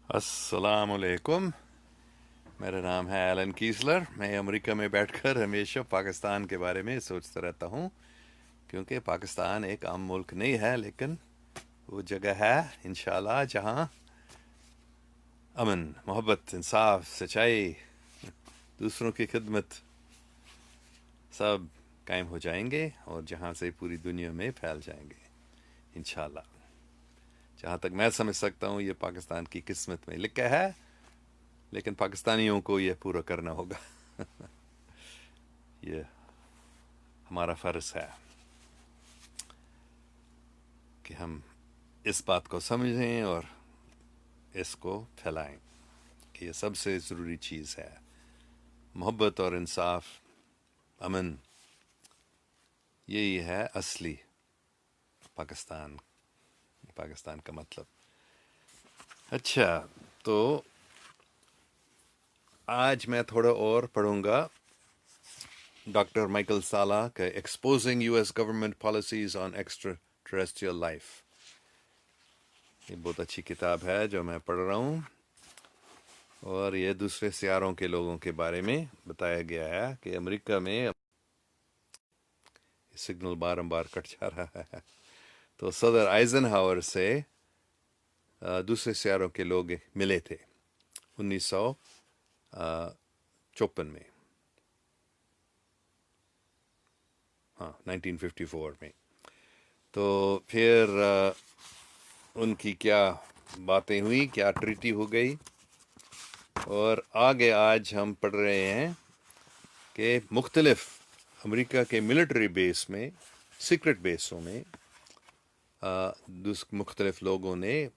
السلام علیکم. میرا نام ہے ایلن کیسلر. میں امریکہ میں بیٹھ کر ہمیشہ پاکستان کے بارے میں سوچتا رہتا ہوں، کیونکہ پاکستان ایک عام ملک نہیں ہے، لیکن وہ جگہ ہے انشاءاللہ جہاں امن، محبت، انصاف، سچائی، دوسروں کی خدمت سب قائم ہو جائیں گے، اور جہاں سے پوری دنیا میں پھیل جائیں گے انشاءاللہ. جہاں تک میں سمجھ سکتا ہوں یہ پاکستان کی قسمت میں لکھا ہے، لیکن پاکستانیوں کو یہ پورا کرنا ہوگا. یہ ہمارا فرض ہے کہ ہم اس بات کو سمجھیں اور اس کو پھیلائیں کہ یہ سب سے ضروری چیز ہے. محبت اور انصاف، امن، یہی ہے اصلی پاکستان، پاکستان کا مطلب. اچھا، تو آج میں تھوڑا اور پڑھوں گا ڈاکٹر مائیکل سالہ کا exposing U S government policies on extraterrestrial life. یہ بہت اچھی کتاب ہے جو میں پڑھ رہا ہوں، اور یہ دوسرے سیاروں کے لوگوں کے بارے میں بتایا گیا ہے کہ امریکہ میں سگنل بار کٹ جا رہا ہے. تو صدر آئزن ہاور سے دوسرے سیاروں کے لوگ ملے تھے 1954 میں، ہاں 1954 میں. تو پھر ان کی کیا باتیں ہوئی، کیا ٹریٹی ہو گئی، اور آگے آج ہم پڑھ رہے ہیں کہ مختلف امریکہ کے ملٹری بیس میں، سیکرٹ بیسوں میں مختلف لوگوں نے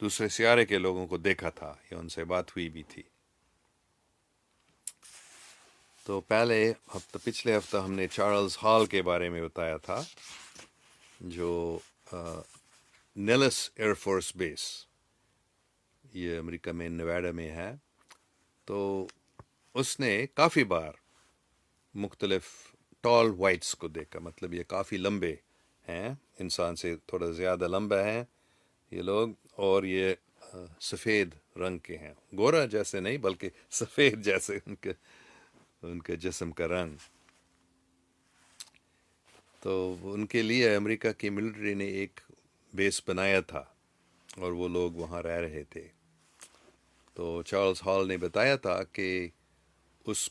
دوسرے سیارے کے لوگوں کو دیکھا تھا یا ان سے بات ہوئی بھی تھی. تو پچھلے ہفتہ ہم نے چارلز ہال کے بارے میں بتایا تھا، جو نیلس ایئر فورس بیس، یہ امریکہ میں نیواڈا میں ہے. تو اس نے کافی بار مختلف ٹال وائٹس کو دیکھا، مطلب یہ کافی لمبے ہیں، انسان سے تھوڑا زیادہ لمبا ہیں یہ لوگ، اور یہ سفید رنگ کے ہیں، گورا جیسے نہیں بلکہ سفید جیسے ان کے جسم کا رنگ. تو ان کے لیے امریکہ کی ملٹری نے ایک بیس بنایا تھا، اور وہ لوگ وہاں رہ رہے تھے. تو چارلز ہال نے بتایا تھا کہ اس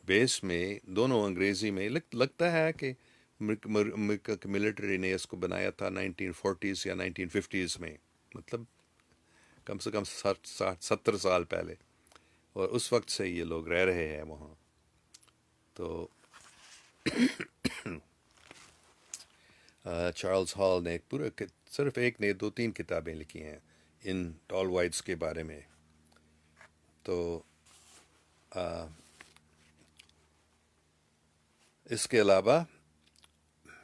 بیس میں دونوں انگریزی میں لگتا ہے کہ امریکہ کی ملٹری نے اس کو بنایا تھا 1940s یا 1950s میں، مطلب کم سے کم 60 70 سال پہلے، اور اس وقت سے یہ لوگ رہ رہے ہیں وہاں. تو چارلز ہال نے صرف ایک نے 2 3 کتابیں لکھی ہیں ان ٹال وائٹس کے بارے میں. تو اس کے علاوہ،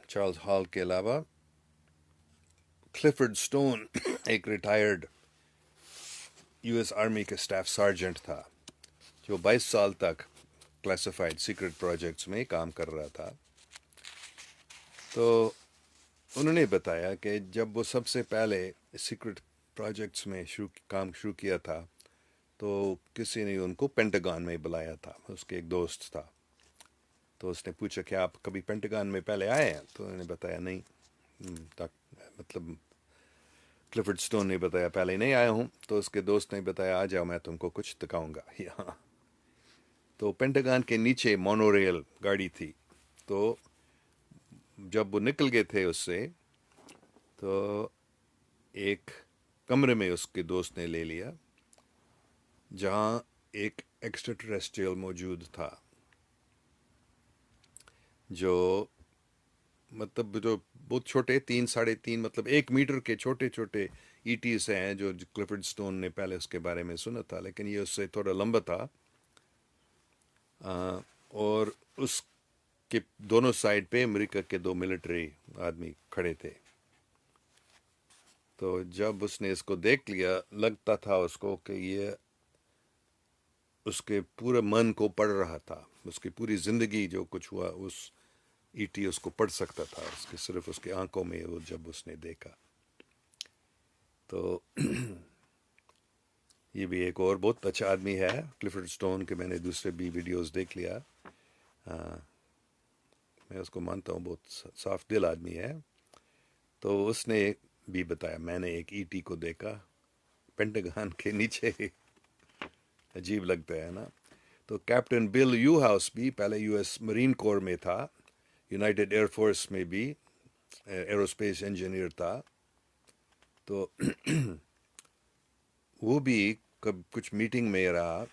چارلز ہال کے علاوہ، کلفرڈ سٹون ایک ریٹائرڈ یو ایس آرمی کے اسٹاف سارجنٹ تھا، جو 22 سال تک کلاسیفائڈ سیکرٹ پروجیکٹس میں کام کر رہا تھا. تو انہوں نے بتایا کہ جب وہ سب سے پہلے سیکرٹ پروجیکٹس میں کام شروع کیا تھا، تو کسی نے ان کو پینٹاگان میں بلایا تھا، اس کے ایک دوست تھا. تو اس نے پوچھا کہ آپ کبھی پینٹاگان میں پہلے آئے ہیں؟ تو انہوں نے بتایا نہیں. مطلب کلفرڈ سٹون نے بتایا پہلے نہیں آیا ہوں. تو اس کے دوست نے بتایا آ جاؤ، میں تم کو کچھ دکھاؤں گا یہاں. تو پینٹاگان کے نیچے مونو ریل گاڑی تھی. تو جب وہ نکل گئے تھے اس سے، تو ایک کمرے میں اس کے دوست نے لے لیا جہاں ایک ایکسٹرا ٹریسٹریل موجود تھا، جو مطلب جو بہت چھوٹے 3 3.5 مطلب 1 میٹر کے چھوٹے چھوٹے ایٹیز ہیں، جو کلفرڈ سٹون نے پہلے اس کے بارے میں سنا تھا، لیکن یہ اس سے تھوڑا لمبا تھا. اور اس کے دونوں سائڈ پہ امریکہ کے 2 ملٹری آدمی کھڑے تھے. تو جب اس نے اس کو دیکھ لیا، لگتا تھا اس کو کہ یہ اس کے پورے من کو پڑھ رہا تھا، اس کی پوری زندگی جو کچھ ہوا اس ایٹی اس کو پڑھ سکتا تھا، صرف اس کے آنکھوں میں. وہ جب اس نے دیکھا، تو یہ بھی ایک اور بہت اچھا آدمی ہے کلفرڈ اسٹون کے، میں نے دوسرے بھی ویڈیوز دیکھ لیا. میں اس کو مانتا ہوں، بہت صاف دل آدمی ہے. تو اس نے بھی بتایا میں نے ایک ای ٹی کو دیکھا پینٹاگان کے نیچے. عجیب لگتا ہے نا. تو کیپٹن بل یو ہاؤس بھی پہلے یو ایس مرین کور میں تھا، یونائٹڈ ایئر فورس میں بھی ایروسپیس انجینئر تھا. تو وہ بھی کچھ میٹنگ میں رہا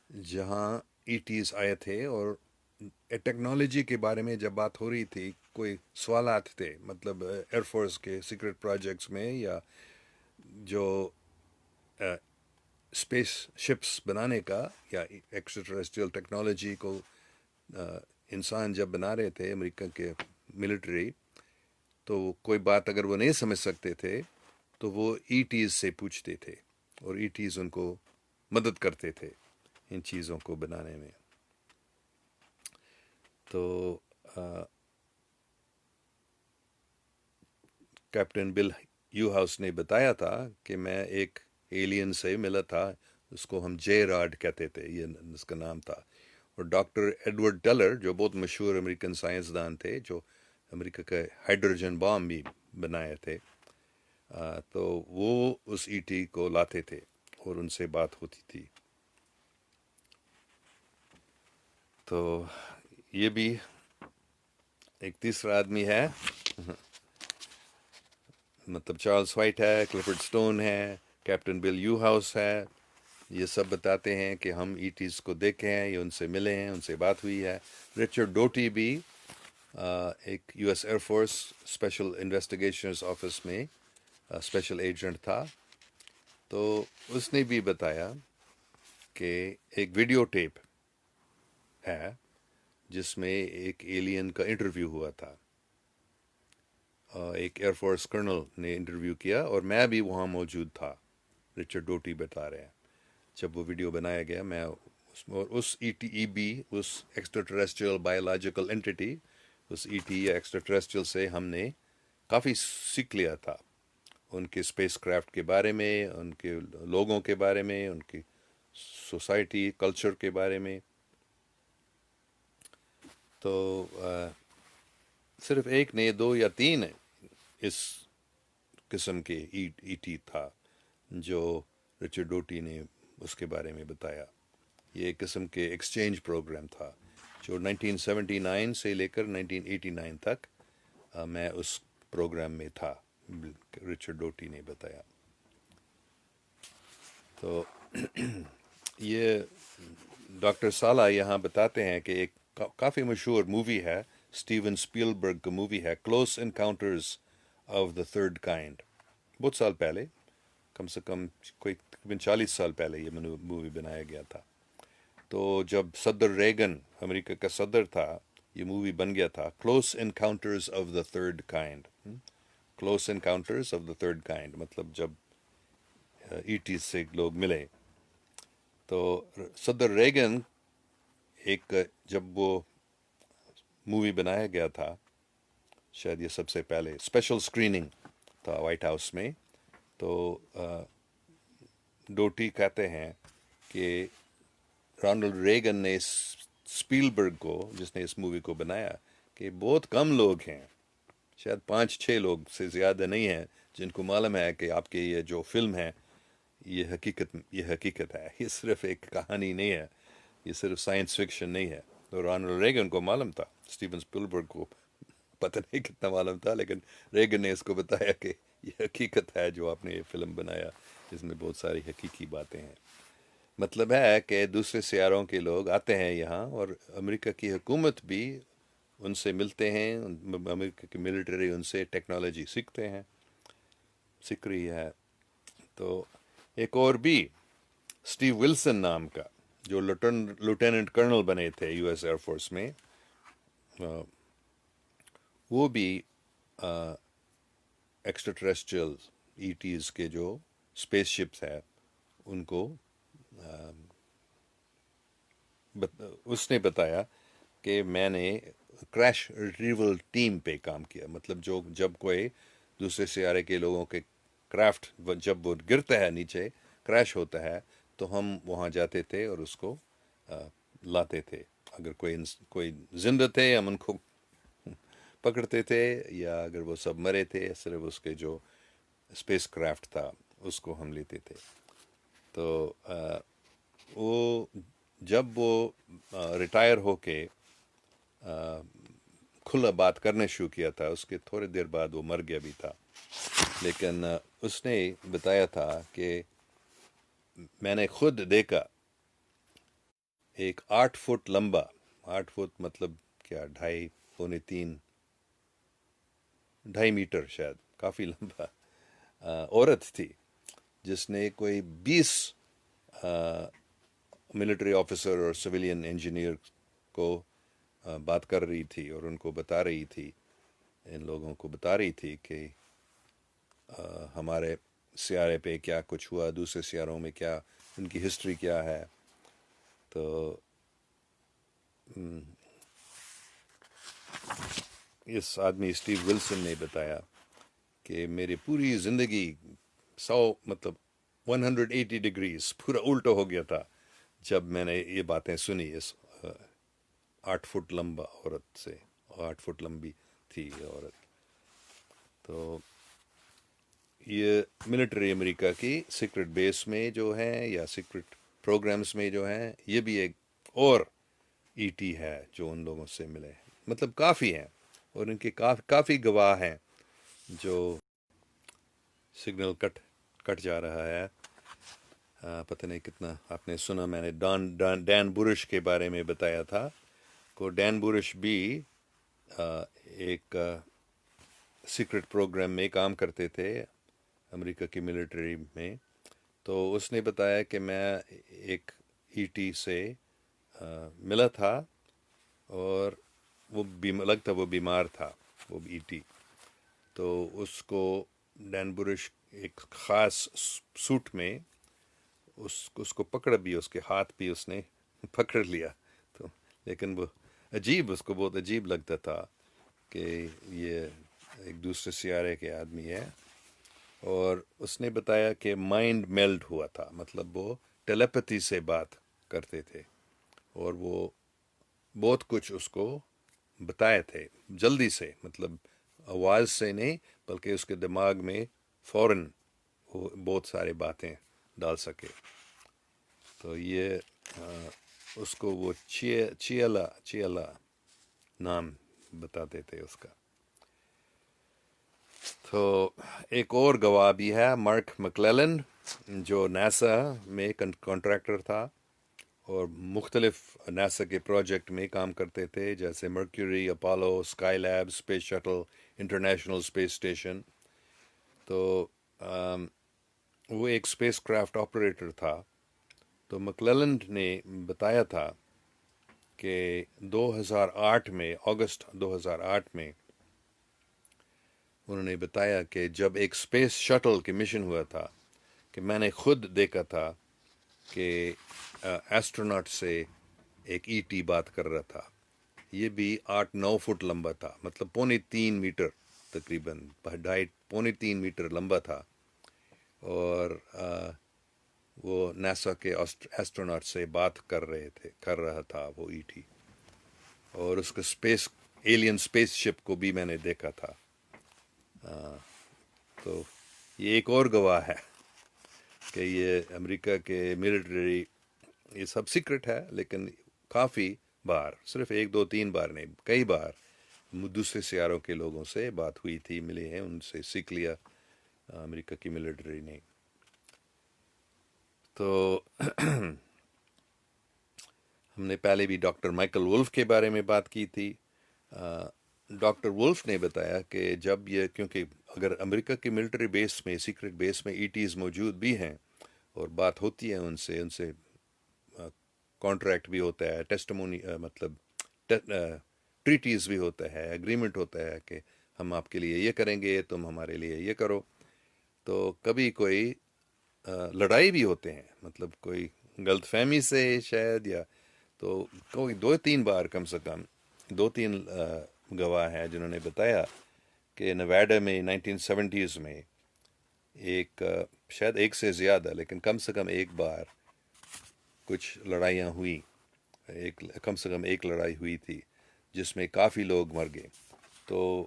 جہاں ای ٹیز آئے تھے، اور ٹیکنالوجی کے بارے میں جب بات ہو رہی تھی، کوئی سوالات تھے، مطلب ایئر فورس کے سیکرٹ پروجیکٹس میں یا جو اسپیس شپس بنانے کا یا ایکسٹرا ٹریسٹریل ٹیکنالوجی کو انسان جب بنا رہے تھے امریکہ کے ملٹری، تو کوئی بات اگر وہ نہیں سمجھ سکتے تھے تو وہ ای ٹیز سے پوچھتے تھے، اور ای ٹیز ان کو مدد کرتے تھے ان چیزوں کو بنانے میں. تو کیپٹن بل یو ہاؤس نے بتایا تھا کہ میں ایک ایلین سے ملا تھا، اس کو ہم جے راڈ کہتے تھے، یہ اس کا نام تھا. اور ڈاکٹر ایڈورڈ ٹیلر جو بہت مشہور امریکن سائنسدان تھے، جو امریکہ کا ہائیڈروجن بام بھی بنائے تھے، تو وہ اس ای ٹی کو لاتے تھے اور ان سے بات ہوتی تھی. تو یہ بھی ایک تیسرا آدمی ہے، مطلب چارلز وائٹ ہے، کلفرڈ اسٹون ہے، کیپٹن بل یو ہاؤس ہے. یہ سب بتاتے ہیں کہ ہم ای ٹیز کو دیکھے ہیں، یہ ان سے ملے ہیں، ان سے بات ہوئی ہے. رچرڈ ڈوٹی بھی ایک U S air force special investigations office میں اسپیشل ایجنٹ تھا. تو اس نے بھی بتایا کہ ایک ویڈیو ٹیپ ہے جس میں ایک ایلین کا انٹرویو ہوا تھا. ایک ایئر فورس کرنل نے انٹرویو کیا اور میں بھی وہاں موجود تھا. رچرڈ ڈوٹی بتا رہے ہیں جب وہ ویڈیو بنایا گیا، میں اس ای ٹی ای بی، اس ایکسٹرا ٹریسٹریل بایولوجیکل انٹیٹی، اس ای ٹی یا ایکسٹرا ٹریسٹریل سے ہم نے کافی سیکھ لیا تھا، ان کے اسپیس کرافٹ کے بارے میں، ان کے لوگوں کے بارے میں، ان کی سوسائٹی کلچر کے بارے میں. تو صرف ایک نہیں، دو یا تین اس قسم کے ای ٹی تھا جو رچرڈ ڈوٹی نے اس کے بارے میں بتایا. یہ ایک قسم کے ایکسچینج پروگرام تھا جو 1979 سے لے کر 1989 تک میں اس پروگرام میں تھا، رچرڈ ڈوٹی نے بتایا. تو یہ ڈاکٹر سالہ یہاں بتاتے ہیں کہ ایک کافی مشہور مووی ہے، اسٹیون اسپیلبرگ کا مووی ہے، close encounters of the third kind. بہت سال پہلے، کم سے کم کوئی تقریباً 40 سال پہلے یہ مووی بنایا گیا تھا. تو جب صدر ریگن امریکہ کا صدر تھا، یہ مووی بن گیا تھا، close encounters of the third kind. Close encounters of the third kind مطلب جب ای ٹی سے لوگ ملے. تو صدر ریگن جب وہ مووی بنایا گیا تھا، شاید یہ سب سے پہلے اسپیشل اسکریننگ تھا وائٹ ہاؤس میں. تو ڈوٹی کہتے ہیں کہ رونلڈ ریگن نے اسپیلبرگ کو، جس نے اس مووی کو بنایا، کہ بہت کم لوگ ہیں، شاید 5-6 لوگ سے زیادہ نہیں ہیں جن کو معلوم ہے کہ آپ کی یہ جو فلم ہے یہ حقیقت ہے، یہ صرف ایک کہانی نہیں ہے، یہ صرف سائنس فکشن نہیں ہے. تو رونلڈ ریگن کو معلوم تھا، اسٹیون اسپیلبرگ کو پتہ نہیں کتنا معلوم تھا، لیکن ریگن نے اس کو بتایا کہ یہ حقیقت ہے جو آپ نے یہ فلم بنایا، اس میں بہت ساری حقیقی باتیں ہیں. مطلب ہے کہ دوسرے سیاروں کے لوگ آتے ہیں یہاں، اور امریکہ کی حکومت بھی ان سے ملتے ہیں، امریکہ کی ملٹری ان سے ٹیکنالوجی سیکھ رہی ہے. تو ایک اور بھی اسٹیو ولسن نام کا، جو لیفٹیننٹ کرنل بنے تھے یو ایس ایئر فورس میں، وہ بھی ایکسٹرا ٹریسٹریل ای ٹیز کے جو اسپیس شپس ہے ان کو اس نے بتایا کہ میں نے کریش ریٹریول ٹیم پہ کام کیا. مطلب جب کوئی دوسرے سیارے کے لوگوں کے کرافٹ جب وہ گرتا ہے نیچے کریش ہوتا ہے تو ہم وہاں جاتے تھے اور اس کو لاتے تھے. اگر کوئی زندہ تھے ہم ان کو پکڑتے تھے، یا اگر وہ سب مرے تھے صرف اس کے جو اسپیس کرافٹ تھا اس کو ہم لیتے تھے. تو وہ جب وہ ریٹائر ہو کے کھلا بات کرنا شروع کیا تھا، اس کے تھوڑی دیر بعد وہ مر گیا بھی تھا. لیکن اس نے بتایا تھا کہ میں نے خود دیکھا ایک 8 فٹ لمبا، 8 فٹ مطلب کیا، 2.5 2.5 میٹر شاید، کافی لمبا عورت تھی جس نے کوئی 20 ملٹری آفیسر اور سویلین انجینئر کو بات کر رہی تھی اور ان کو بتا رہی تھی، ان لوگوں کو بتا رہی تھی کہ ہمارے سیارے پہ کیا کچھ ہوا، دوسرے سیاروں میں کیا، ان کی ہسٹری کیا ہے. تو اس آدمی اسٹیو ولسن نے بتایا کہ میری پوری زندگی 180 ڈگریز پورا الٹا ہو گیا تھا جب میں نے یہ باتیں سنی اس 8 فٹ لمبا عورت سے. 8 فٹ لمبی تھی عورت. تو یہ ملٹری امریکہ کی سیکرٹ بیس میں جو ہے یا سیکرٹ پروگرامز میں جو ہیں، یہ بھی ایک اور ای ٹی ہے جو ان لوگوں سے ملے. مطلب کافی ہیں اور ان کے کافی گواہ ہیں. جو سگنل کٹ جا رہا ہے، پتہ نہیں کتنا آپ نے سنا، میں نے ڈین بورش کے بارے میں بتایا تھا کو ڈین بورش بھی ایک سیکرٹ پروگرام میں کام کرتے تھے امریکہ کی ملٹری میں. تو اس نے بتایا کہ میں ایک ای ٹی سے ملا تھا اور وہ لگتا وہ بیمار تھا وہ ای ٹی. تو اس کو ڈین بورش ایک خاص سوٹ میں اس کو پکڑ بھی، اس کے ہاتھ بھی اس نے پکڑ لیا. تو لیکن وہ اس کو بہت عجیب لگتا تھا کہ یہ ایک دوسرے سیارے کے آدمی ہے. اور اس نے بتایا کہ مائنڈ میلٹ ہوا تھا، مطلب وہ ٹیلیپتھی سے بات کرتے تھے اور وہ بہت کچھ اس کو بتائے تھے جلدی سے، مطلب آواز سے نہیں بلکہ اس کے دماغ میں فوراً وہ بہت سارے باتیں ڈال سکے. تو یہ اس کو وہ چیلا نام بتاتے تھے اس کا. تو ایک اور گواہ بھی ہے، مارک مکلیلن، جو ناسا میں کانٹریکٹر تھا اور مختلف ناسا کے پروجیکٹ میں کام کرتے تھے، جیسے mercury, Apollo, sky lab, space shuttle, international space station. تو وہ ایک اسپیس کرافٹ آپریٹر تھا. تو مکلیلن نے بتایا تھا کہ 2008 میں، اگست 2008 میں انہوں نے بتایا کہ جب ایک اسپیس شٹل کی مشن ہوا تھا کہ میں نے خود دیکھا تھا کہ ایسٹروناٹ سے ایک ای ٹی بات کر رہا تھا. یہ بھی 8-9 فٹ لمبا تھا، مطلب 3.25 میٹر، تقریباً 3.5 میٹر لمبا تھا. اور وہ ناسا کے ایسٹروناٹ سے بات کر رہا تھا وہ ای ٹی. اور اس کے ایلین اسپیس شپ کو بھی میں نے دیکھا تھا. تو یہ ایک اور گواہ ہے کہ یہ امریکہ کے ملٹری، یہ سب سیکرٹ ہے لیکن کافی بار، صرف 1 2 3 بار نہیں، کئی بار دوسرے سیاروں کے لوگوں سے بات ہوئی تھی، ملے ہیں، ان سے سیکھ لیا امریکہ کی ملٹری نے. تو ہم نے پہلے بھی ڈاکٹر مائیکل وولف کے بارے میں بات کی تھی. ڈاکٹر وولف نے بتایا کہ جب یہ، کیونکہ اگر امریکہ کی ملٹری بیس میں، سیکرٹ بیس میں ای ٹیز موجود بھی ہیں اور بات ہوتی ہے ان سے کانٹریکٹ بھی ہوتا ہے، ٹیسٹمونی مطلب ٹریٹیز بھی ہوتا ہے، اگریمنٹ ہوتا ہے کہ ہم آپ کے لیے یہ کریں گے، تم ہمارے لیے یہ کرو. تو کبھی کوئی لڑائی بھی ہوتے ہیں، مطلب کوئی غلط فہمی سے شاید، یا تو کوئی 2 3 بار، کم سے کم 2 3 گواہ ہیں جنہوں نے بتایا کہ نویڈا میں 1970s میں ایک شاید ایک سے زیادہ لیکن کم سے کم ایک بار کچھ لڑائیاں ہوئی، کم سے کم ایک لڑائی ہوئی تھی جس میں کافی لوگ مر گئے. تو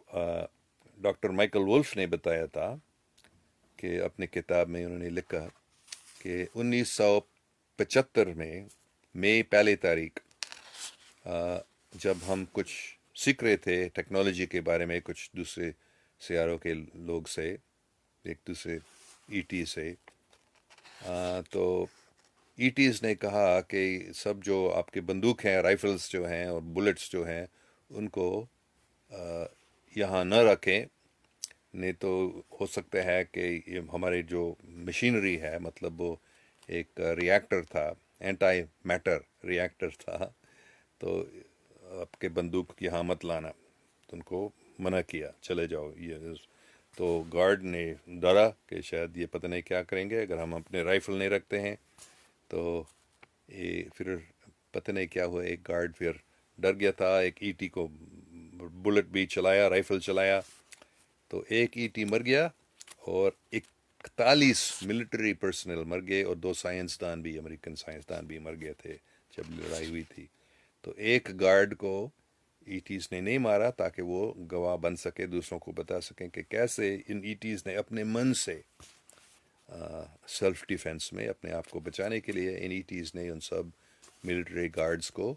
ڈاکٹر مائیکل وولف نے بتایا تھا کہ اپنے کتاب میں انہوں نے لکھا کہ 1975 میں مئی پہلی تاریخ جب ہم کچھ سیکھ رہے تھے ٹیکنالوجی کے بارے میں کچھ دوسرے سیاروں کے لوگ سے، ایک دوسرے ای ٹی سے، تو ای ٹیز نے کہا کہ سب جو آپ کے بندوق ہیں، رائفلز جو ہیں اور بلٹس جو ہیں، ان کو یہاں نہ رکھیں، نہیں تو ہو سکتا ہے کہ یہ ہمارے جو مشینری ہے، مطلب وہ ایک ریاکٹر تھا، اینٹائی میٹر ریاکٹر تھا، تو آپ کے بندوق یہاں مت لانا. تو ان کو منع کیا، چلے جاؤ. یہ تو گارڈ نے ڈرا کہ شاید یہ پتہ نہیں کیا کریں گے اگر ہم اپنے رائفل نہیں رکھتے ہیں. تو یہ پھر پتہ نہیں کیا ہوا، ایک گارڈ پھر ڈر گیا تھا، ایک ای ٹی کو بلٹ بھی چلایا، رائفل چلایا، تو ایک ای ٹی مر گیا اور 41 ملٹری پرسنل مر گئے اور 2 سائنسدان بھی، امریکن سائنسدان بھی مر گئے تھے جب لڑائی ہوئی تھی. تو ایک گارڈ کو ای ٹیز نے نہیں مارا تاکہ وہ گواہ بن سکے، دوسروں کو بتا سکیں کہ کیسے ان ای ٹیز نے اپنے من سے سیلف ڈیفenس میں اپنے آپ کو بچانے کے لیے ان ای ٹیز نے ان سب ملٹری گارڈز کو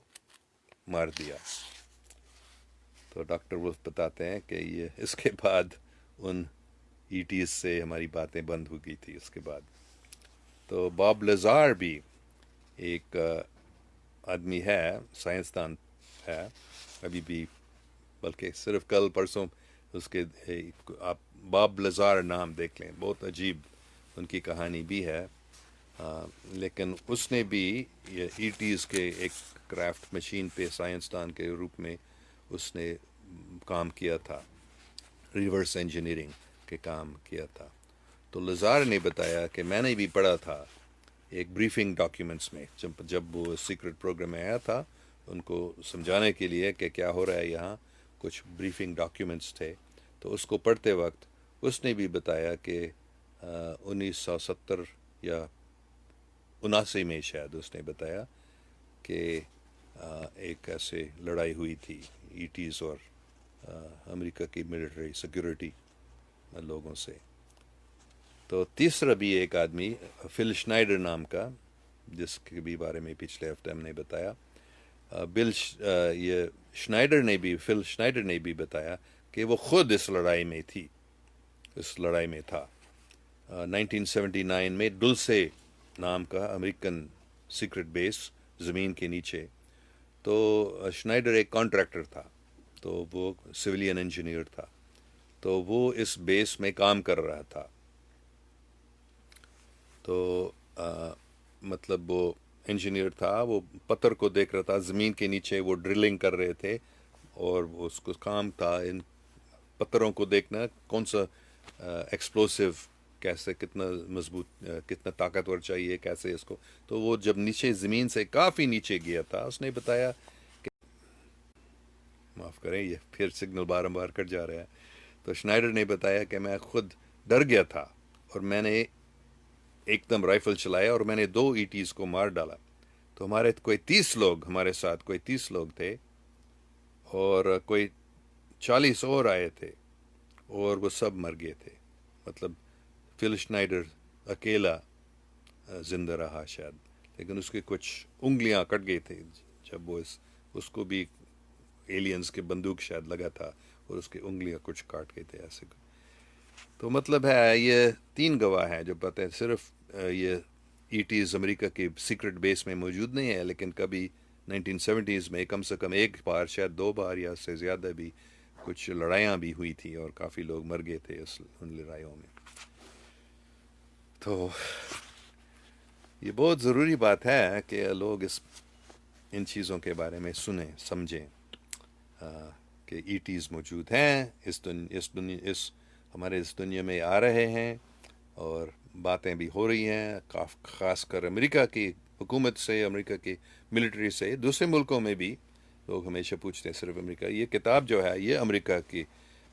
مار دیا. تو ڈاکٹر وولف بتاتے ہیں کہ یہ اس کے بعد ان ای ٹیز سے ہماری باتیں بند ہو گئی تھی اس کے بعد. تو باب لزار بھی ایک آدمی ہے، سائنسدان ہے ابھی بھی، بلکہ صرف کل پرسوں اس کے آپ باب لزار نام دیکھ لیں، بہت عجیب ان کی کہانی بھی ہے. لیکن اس نے بھی یہ ای ٹیز کے ایک کرافٹ مشین پہ سائنسدان کے روپ میں اس نے کام کیا تھا، ریورس انجینئرنگ کے کام کیا تھا. تو لزار نے بتایا کہ میں نے بھی پڑھا تھا ایک بریفنگ ڈاکیومنٹس میں، جب وہ سیکرٹ پروگرام میں آیا تھا ان کو سمجھانے کے لیے کہ کیا ہو رہا ہے یہاں، کچھ بریفنگ ڈاکیومنٹس تھے. تو اس کو پڑھتے وقت اس نے بھی بتایا کہ 1970 یا 79 میں شاید اس نے بتایا کہ ایک ایسے لڑائی ہوئی تھی ای ٹیز اور امریکہ کی ملٹری سیکورٹی لوگوں سے. تو تیسرا بھی ایک آدمی فل شنائڈر نام کا، جس کے بھی بارے میں پچھلے ہفتے ہم نے بتایا، یہ فل شنائڈر نے بھی بتایا کہ وہ خود اس لڑائی میں تھا. 1979 میں ڈلسے نام کا امریکن سیکرٹ بیس زمین کے نیچے. تو شنائڈر ایک کانٹریکٹر تھا، تو وہ سویلین انجینئر تھا، تو وہ اس بیس میں کام کر رہا تھا. تو مطلب وہ انجینئر تھا، وہ پتھر کو دیکھ رہا تھا زمین کے نیچے، وہ ڈرلنگ کر رہے تھے اور اس کو کام تھا ان پتھروں کو دیکھنا کون سا ایکسپلوسیو، کیسے کتنا مضبوط، کتنا طاقتور چاہیے، کیسے اس کو. تو وہ جب نیچے زمین سے کافی نیچے گیا تھا، اس نے بتایا کہ معاف کریں یہ پھر سگنل بار بار کٹ جا رہا ہے. تو شنائڈر نے بتایا کہ میں خود ڈر گیا تھا اور میں نے ایک دم رائفل چلایا اور میں نے 2 ای ٹیز کو مار ڈالا. تو ہمارے ساتھ کوئی 30 لوگ تھے اور کوئی 40 اور آئے تھے اور وہ سب مر گئے تھے. مطلب فل شنائڈر اکیلا زندہ رہا شاید، لیکن اس کے کچھ انگلیاں کٹ گئی تھی جب وہ اس کو بھی ایلینز کے بندوق شاید لگا تھا اور اس کی انگلیاں کچھ کاٹ گئے تھے ایسے. تو مطلب ہے یہ 3 گواہ ہیں جو پتہ ہے، صرف یہ ای ٹیز امریکہ کے سیکرٹ بیس میں موجود نہیں ہے، لیکن کبھی 1970s میں کم سے کم ایک بار، شاید 2 بار یا اس سے زیادہ بھی کچھ لڑائیاں بھی ہوئی تھی اور کافی لوگ مر گئے تھے ان لڑائیوں میں. تو یہ بہت ضروری بات ہے کہ لوگ ان چیزوں کے بارے میں سنیں، سمجھیں کہ ای ٹیز موجود ہیں، ہمارے اس دنیا میں آ رہے ہیں اور باتیں بھی ہو رہی ہیں، خاص کر امریکہ کی حکومت سے، امریکہ کی ملٹری سے. دوسرے ملکوں میں بھی لوگ ہمیشہ پوچھتے ہیں صرف امریکہ. یہ کتاب جو ہے یہ امریکہ کی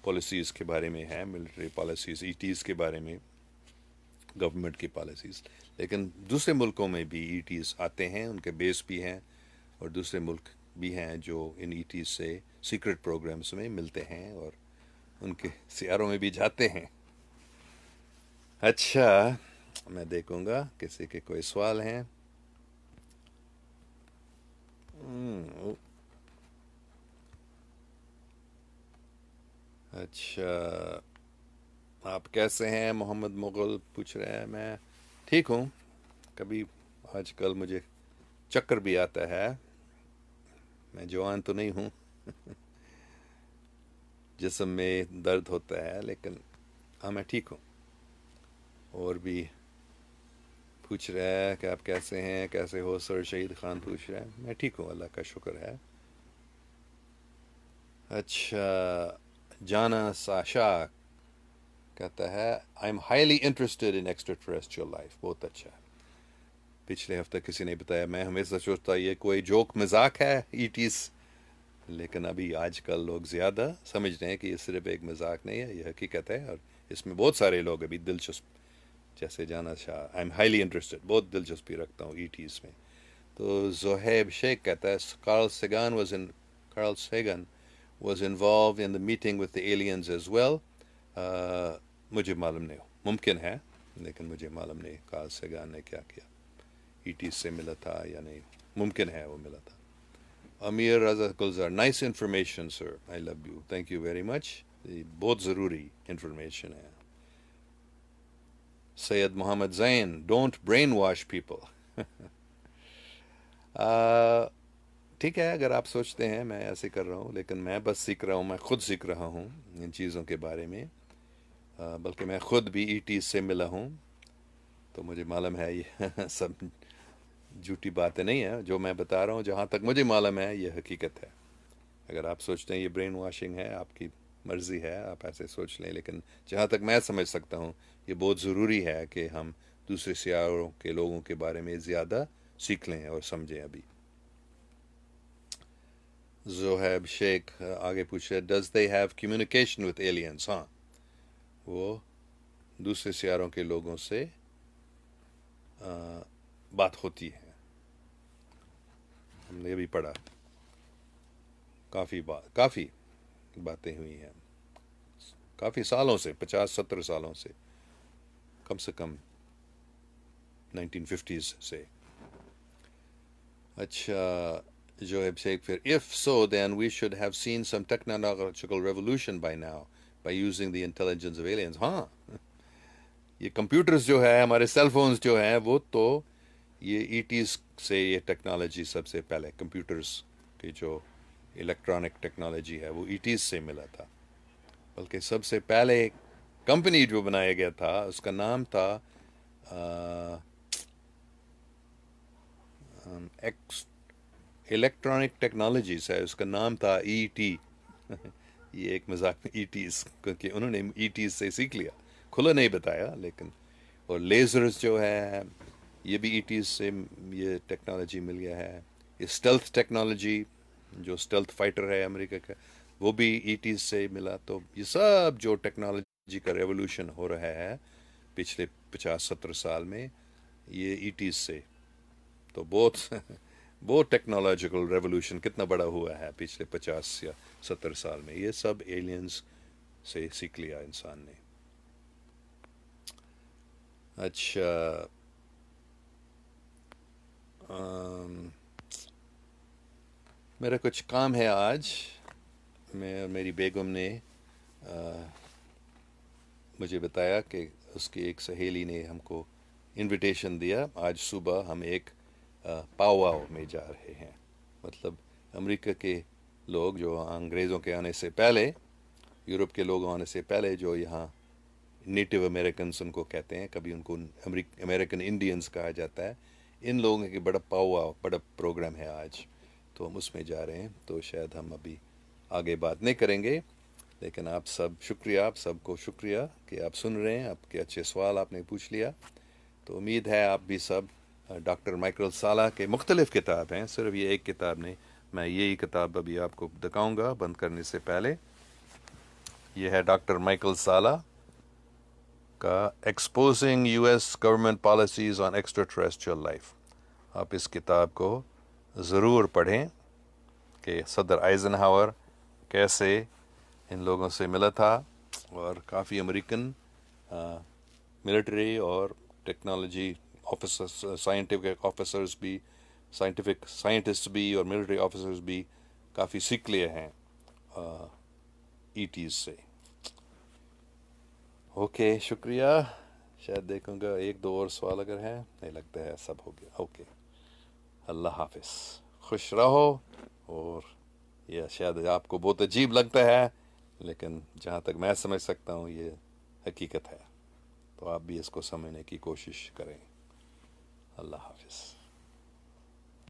پالیسیز کے بارے میں ہے، ملٹری پالیسیز ای ٹیز کے بارے میں. گورنمنٹ کی پالیسیز. لیکن دوسرے ملکوں میں بھی ای ٹیز آتے ہیں, ان کے بیس بھی ہیں, اور دوسرے ملک بھی ہیں جو ان ای ٹیز سے سیکرٹ پروگرامز میں ملتے ہیں اور ان کے سیاروں میں بھی جاتے ہیں. اچھا, میں دیکھوں گا کسی کے کوئی سوال ہیں. اچھا, آپ کیسے ہیں؟ محمد مغل پوچھ رہے ہیں. میں ٹھیک ہوں. کبھی آج کل مجھے چکر بھی آتا ہے. میں جوان تو نہیں ہوں, جسم میں درد ہوتا ہے, لیکن ہاں میں ٹھیک ہوں. اور بھی پوچھ رہا ہے کہ آپ کیسے ہیں, کیسے ہو سر؟ شہید خان پوچھ رہا ہے. میں ٹھیک ہوں, اللہ کا شکر ہے. اچھا, جانا ساشا کہتا ہے I am highly interested in extra terrestrial life. بہت اچھا. پچھلے ہفتے کسی نے بتایا, میں ہمیشہ سوچتا یہ کوئی جوک مذاق ہے ای ٹیز, لیکن ابھی آج کل لوگ زیادہ سمجھ رہے ہیں کہ یہ صرف ایک مذاق نہیں ہے, یہ حقیقت ہے. اور اس میں بہت سارے لوگ ابھی دلچسپ, جیسے جانا شاہ, آئی ایم ہائیلی انٹرسٹڈ, بہت دلچسپی رکھتا ہوں ای ٹیز میں. تو زہیب شیخ کہتا ہے Carl Sagan was involved in the meeting with the aliens as well. مجھے معلوم نہیں, ممکن ہے لیکن مجھے معلوم نہیں کارل سیگن نے کیا کیا, ای ٹی سے ملا تھا یا نہیں. ممکن ہے وہ ملا تھا. Amir Raza Gulzar, nice information sir, I love you, thank you very much. بہت ضروری انفارمیشن ہے. Syed Muhammad Zain, don't brainwash people. ٹھیک ہے, اگر آپ سوچتے ہیں میں ایسے کر رہا ہوں, لیکن میں بس سیکھ رہا ہوں, میں خود سیکھ رہا ہوں ان چیزوں کے بارے میں. بلکہ میں خود بھی ای ٹی سے ملا ہوں, تو مجھے معلوم ہے یہ سب جھوٹی باتیں نہیں ہیں جو میں بتا رہا ہوں. جہاں تک مجھے معلوم ہے یہ حقیقت ہے. اگر آپ سوچتے ہیں یہ برین واشنگ ہے, آپ کی مرضی ہے, آپ ایسے سوچ لیں. لیکن جہاں تک میں سمجھ سکتا ہوں یہ بہت ضروری ہے کہ ہم دوسرے سیاروں کے لوگوں کے بارے میں زیادہ سیکھ لیں اور سمجھیں. ابھی زہیب شیخ آگے پوچھے, does they have communication with aliens? ہاں, وہ دوسرے سیاروں کے لوگوں سے بات ہوتی ہے. ہم نے بھی پڑھا, کافی باتیں ہوئی ہیں, کافی سالوں سے, 50-70 سالوں سے, کم سے کم 1950s سے. اچھا, جو شیخ پھر, if so then we should have seen some technological revolution by now by using the intelligence of aliens. ہاں, یہ کمپیوٹرز جو ہے, ہمارے سیل فونز جو ہیں, وہ تو یہ ای ٹیز سے, یہ ٹیکنالوجی سب سے پہلے کمپیوٹرز کی جو الیکٹرانک ٹیکنالوجی ہے وہ ای ٹیز سے ملا تھا. بلکہ سب سے پہلے کمپنی جو بنایا گیا تھا اس کا نام تھا الیکٹرانک ٹیکنالوجیز ہے, اس کا نام تھا ای ٹی. یہ ایک مذاق میں ای ٹیز, کیونکہ انہوں نے ای ٹیز سے سیکھ لیا, کھلا نہیں بتایا لیکن. اور لیزرز جو ہے یہ بھی ای ٹیز سے یہ ٹیکنالوجی مل گیا ہے. یہ اسٹیلتھ ٹیکنالوجی, جو اسٹیلتھ فائٹر ہے امریکہ کا, وہ بھی ای ٹیز سے ملا. تو یہ سب جو ٹیکنالوجی کا ریولوشن ہو رہا ہے پچھلے 50-70 سال میں, یہ ای ٹیز سے. تو بہت ٹیکنالوجیکل ریولوشن کتنا بڑا ہوا ہے پچھلے 50 یا 70 سال میں. یہ سب ایلینز سے سیکھ لیا انسان نے. اچھا, میرا کچھ کام ہے آج. میں اور میری بیگم نے مجھے بتایا کہ اس کی ایک سہیلی نے ہم کو انویٹیشن دیا. آج صبح ہم ایک پاؤ واؤ میں جا رہے ہیں. مطلب امریکہ کے لوگ جو انگریزوں کے آنے سے پہلے, یورپ کے لوگ آنے سے پہلے, جو یہاں نیٹو امریکنس ان کو کہتے ہیں, کبھی ان کو امریکن انڈینز کہا جاتا ہے, ان لوگوں کے بڑا پاؤ واؤ, بڑا پروگرام ہے آج, تو ہم اس میں جا رہے ہیں. تو شاید ہم ابھی آگے بات نہیں کریں گے, لیکن آپ سب شکریہ, آپ سب کو شکریہ کہ آپ سن رہے ہیں. آپ کے اچھے سوال آپ نے پوچھ لیا. تو امید ہے آپ بھی سب, ڈاکٹر مائیکل سالہ کے مختلف کتاب ہیں, صرف یہ ایک کتاب نہیں. میں یہی کتاب ابھی آپ کو دکھاؤں گا بند کرنے سے پہلے. یہ ہے ڈاکٹر مائیکل سالہ, کا exposing U S government policies on extraterrestrial life. آپ اس کتاب کو ضرور پڑھیں کہ صدر آئزن ہاور کیسے ان لوگوں سے ملا تھا، اور کافی امریکن ملٹری اور ٹیکنالوجی آفیسرس، سائنٹیفک آفیسرس بھی، سائنٹسٹ بھی اور ملٹری آفیسرس بھی کافی سیکھ لیے ہیں ای ٹیز سے. اوکے، شکریہ. شاید دیکھوں گا ایک دو اور سوال اگر ہے، نہیں لگتا ہے سب ہو گیا. اوکے، اللہ حافظ، خوش رہو. اور یہ شاید آپ کو بہت عجیب لگتا ہے، لیکن جہاں تک میں سمجھ سکتا ہوں یہ حقیقت ہے، تو آپ بھی اس کو سمجھنے کی کوشش کریں. اللہ حافظ.